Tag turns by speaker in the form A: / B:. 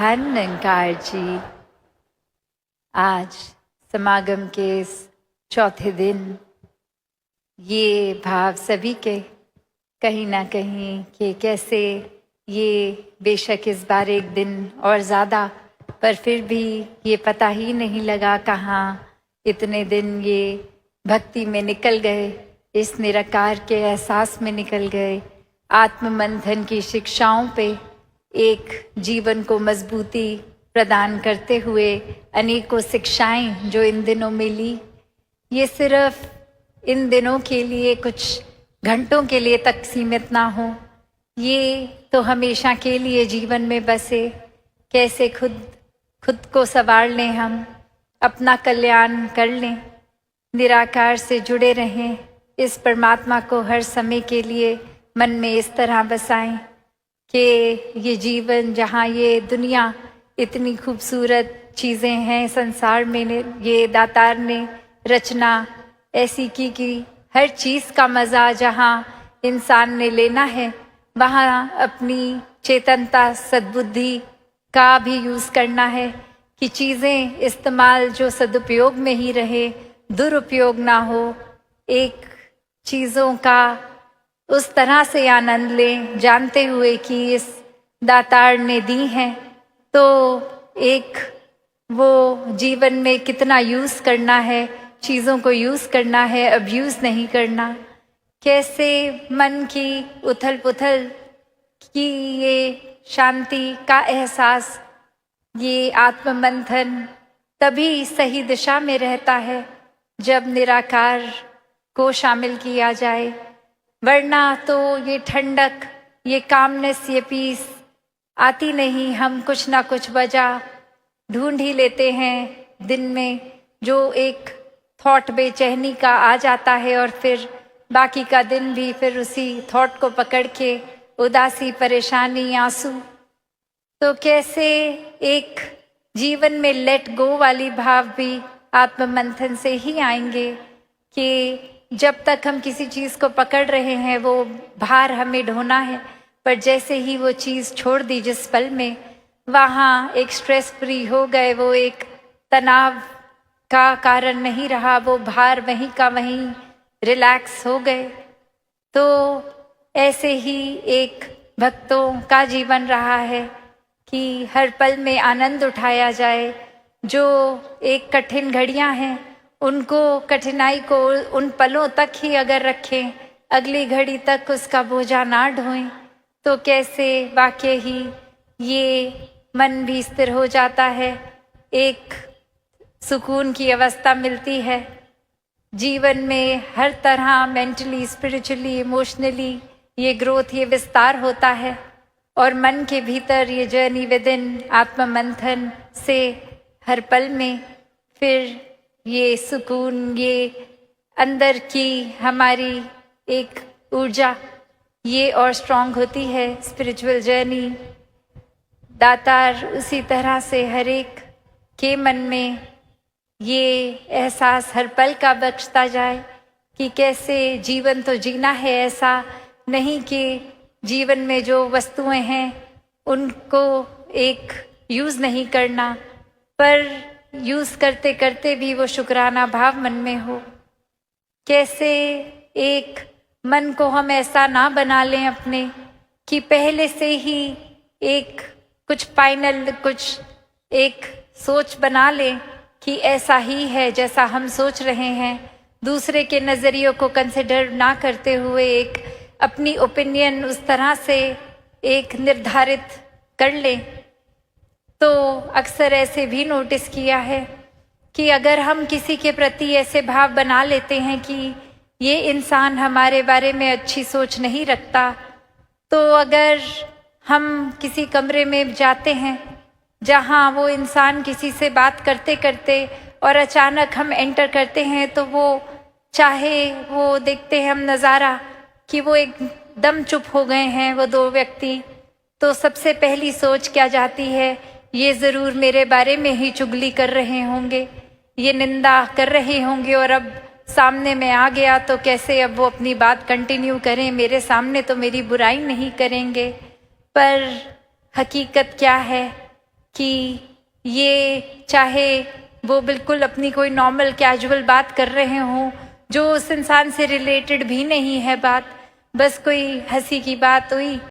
A: धन निरंकार जी, आज समागम के इस चौथे दिन ये भाव सभी के कहीं ना कहीं कि कैसे ये बेशक इस बार एक दिन और ज़्यादा, पर फिर भी ये पता ही नहीं लगा कहाँ इतने दिन ये भक्ति में निकल गए, इस निराकार के एहसास में निकल गए, आत्म मंथन की शिक्षाओं पे एक जीवन को मजबूती प्रदान करते हुए अनेकों शिक्षाएं जो इन दिनों मिली, ये सिर्फ इन दिनों के लिए कुछ घंटों के लिए तक सीमित ना हो, ये तो हमेशा के लिए जीवन में बसे। कैसे खुद को संवार लें, हम अपना कल्याण कर लें, निराकार से जुड़े रहें, इस परमात्मा को हर समय के लिए मन में इस तरह बसाएं कि ये जीवन, जहाँ ये दुनिया इतनी खूबसूरत चीज़ें हैं संसार में, ये दातार ने रचना ऐसी की कि हर चीज़ का मज़ा जहाँ इंसान ने लेना है, वहाँ अपनी चेतनता सद्बुद्धि का भी यूज़ करना है कि चीज़ें इस्तेमाल जो सदुपयोग में ही रहे, दुरुपयोग ना हो। एक चीज़ों का उस तरह से आनंद लें जानते हुए कि इस दातार ने दी हैं, तो एक वो जीवन में कितना यूज़ करना है, चीज़ों को यूज़ करना है, अब्यूज़ नहीं करना। कैसे मन की उथल पुथल की ये शांति का एहसास, ये आत्म मंथन तभी सही दिशा में रहता है जब निराकार को शामिल किया जाए, वरना तो ये ठंडक, ये कामनेस, ये पीस आती नहीं। हम कुछ ना कुछ वजह ढूंढ ही लेते हैं दिन में, जो एक थॉट बेचैनी का आ जाता है और फिर बाकी का दिन भी फिर उसी थॉट को पकड़ के उदासी, परेशानी, आंसू। तो कैसे एक जीवन में लेट गो वाली भाव भी आत्म मंथन से ही आएंगे कि जब तक हम किसी चीज़ को पकड़ रहे हैं वो भार हमें ढोना है, पर जैसे ही वो चीज़ छोड़ दी जिस पल में, वहाँ एक स्ट्रेस फ्री हो गए, वो एक तनाव का कारण नहीं रहा, वो भार वहीं का वहीं रिलैक्स हो गए। तो ऐसे ही एक भक्तों का जीवन रहा है कि हर पल में आनंद उठाया जाए। जो एक कठिन घड़ियां हैं उनको, कठिनाई को उन पलों तक ही अगर रखें, अगली घड़ी तक उसका बोझा ना ढोएं, तो कैसे वाकई ही ये मन भी स्थिर हो जाता है, एक सुकून की अवस्था मिलती है। जीवन में हर तरह मेंटली, स्पिरिचुअली, इमोशनली ये ग्रोथ, ये विस्तार होता है, और मन के भीतर ये जर्नी विद इन आत्म मंथन से हर पल में फिर ये सुकून, ये अंदर की हमारी एक ऊर्जा ये और स्ट्रांग होती है। स्पिरिचुअल जर्नी दातार उसी तरह से हर एक के मन में ये एहसास हर पल का बख्शता जाए कि कैसे जीवन तो जीना है, ऐसा नहीं कि जीवन में जो वस्तुएं हैं उनको एक यूज़ नहीं करना, पर यूज़ करते करते भी वो शुक्राना भाव मन में हो। कैसे एक मन को हम ऐसा ना बना लें अपने कि पहले से ही एक कुछ फाइनल, कुछ एक सोच बना लें कि ऐसा ही है जैसा हम सोच रहे हैं, दूसरे के नज़रियों को कंसिडर ना करते हुए एक अपनी ओपिनियन उस तरह से एक निर्धारित कर लें। तो अक्सर ऐसे भी नोटिस किया है कि अगर हम किसी के प्रति ऐसे भाव बना लेते हैं कि ये इंसान हमारे बारे में अच्छी सोच नहीं रखता, तो अगर हम किसी कमरे में जाते हैं जहाँ वो इंसान किसी से बात करते करते और अचानक हम एंटर करते हैं, तो वो चाहे वो देखते हैं हम नज़ारा कि वो एकदम चुप हो गए हैं वो दो व्यक्ति, तो सबसे पहली सोच क्या जाती है, ये ज़रूर मेरे बारे में ही चुगली कर रहे होंगे, ये निंदा कर रहे होंगे, और अब सामने में आ गया तो कैसे अब वो अपनी बात कंटिन्यू करें, मेरे सामने तो मेरी बुराई नहीं करेंगे। पर हकीकत क्या है कि ये चाहे वो बिल्कुल अपनी कोई नॉर्मल कैजुअल बात कर रहे हों जो उस इंसान से रिलेटेड भी नहीं है बात, बस कोई हंसी की बात हुई